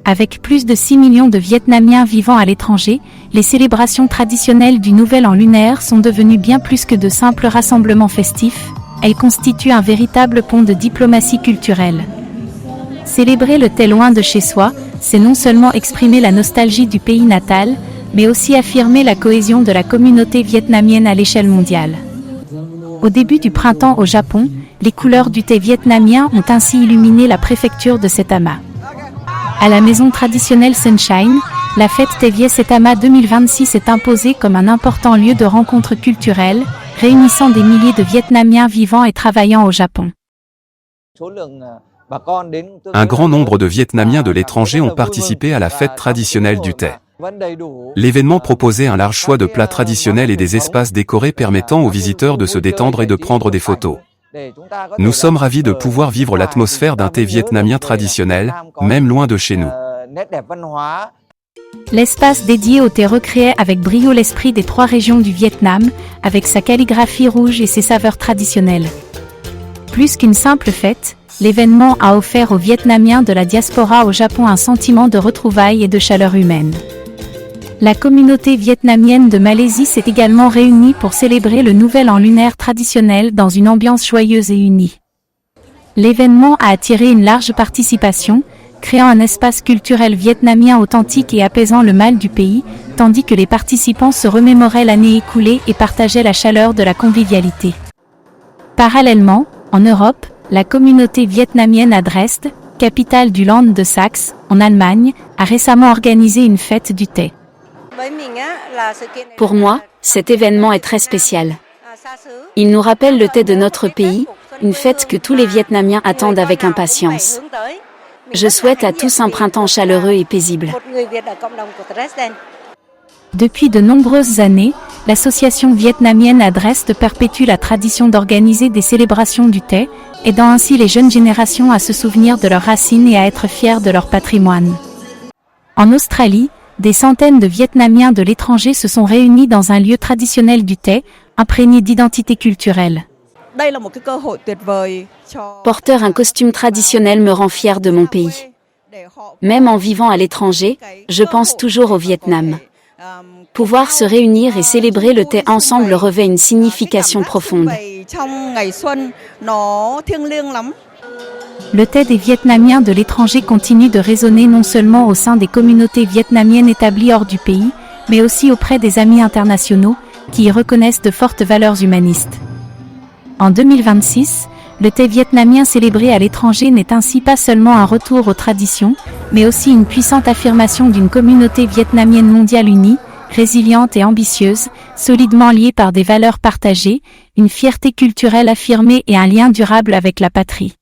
Avec plus de 6 millions de Vietnamiens vivant à l'étranger, les célébrations traditionnelles du Nouvel An lunaire sont devenues bien plus que de simples rassemblements festifs, elles constituent un véritable pont de diplomatie culturelle. Célébrer le thé loin de chez soi, c'est non seulement exprimer la nostalgie du pays natal, mais aussi affirmer la cohésion de la communauté vietnamienne à l'échelle mondiale. Au début du printemps au Japon, les couleurs du thé vietnamien ont ainsi illuminé la préfecture de Saitama. À la maison traditionnelle Sunshine, la fête Thé Viet Saitama 2026 est imposée comme un important lieu de rencontre culturelle, réunissant des milliers de Vietnamiens vivant et travaillant au Japon. Un grand nombre de Vietnamiens de l'étranger ont participé à la fête traditionnelle du thé. L'événement proposait un large choix de plats traditionnels et des espaces décorés permettant aux visiteurs de se détendre et de prendre des photos. Nous sommes ravis de pouvoir vivre l'atmosphère d'un thé vietnamien traditionnel, même loin de chez nous. L'espace dédié au thé recréait avec brio l'esprit des 3 régions du Vietnam, avec sa calligraphie rouge et ses saveurs traditionnelles. Plus qu'une simple fête, l'événement a offert aux Vietnamiens de la diaspora au Japon un sentiment de retrouvailles et de chaleur humaine. La communauté vietnamienne de Malaisie s'est également réunie pour célébrer le Nouvel An lunaire traditionnel dans une ambiance joyeuse et unie. L'événement a attiré une large participation, créant un espace culturel vietnamien authentique et apaisant le mal du pays, tandis que les participants se remémoraient l'année écoulée et partageaient la chaleur de la convivialité. Parallèlement, en Europe, la communauté vietnamienne à Dresde, capitale du Land de Saxe, en Allemagne, a récemment organisé une fête du thé. Pour moi, cet événement est très spécial. Il nous rappelle le thé de notre pays, une fête que tous les Vietnamiens attendent avec impatience. Je souhaite à tous un printemps chaleureux et paisible. Depuis de nombreuses années, l'association vietnamienne à Dresde perpétue la tradition d'organiser des célébrations du thé, aidant ainsi les jeunes générations à se souvenir de leurs racines et à être fiers de leur patrimoine. En Australie, des centaines de Vietnamiens de l'étranger se sont réunis dans un lieu traditionnel du thé, imprégné d'identité culturelle. Porter un costume traditionnel me rend fier de mon pays. Même en vivant à l'étranger, je pense toujours au Vietnam. Pouvoir se réunir et célébrer le thé ensemble revêt une signification profonde. Le thé des Vietnamiens de l'étranger continue de résonner non seulement au sein des communautés vietnamiennes établies hors du pays, mais aussi auprès des amis internationaux, qui y reconnaissent de fortes valeurs humanistes. En 2026, le thé vietnamien célébré à l'étranger n'est ainsi pas seulement un retour aux traditions, mais aussi une puissante affirmation d'une communauté vietnamienne mondiale unie, résiliente et ambitieuse, solidement liée par des valeurs partagées, une fierté culturelle affirmée et un lien durable avec la patrie.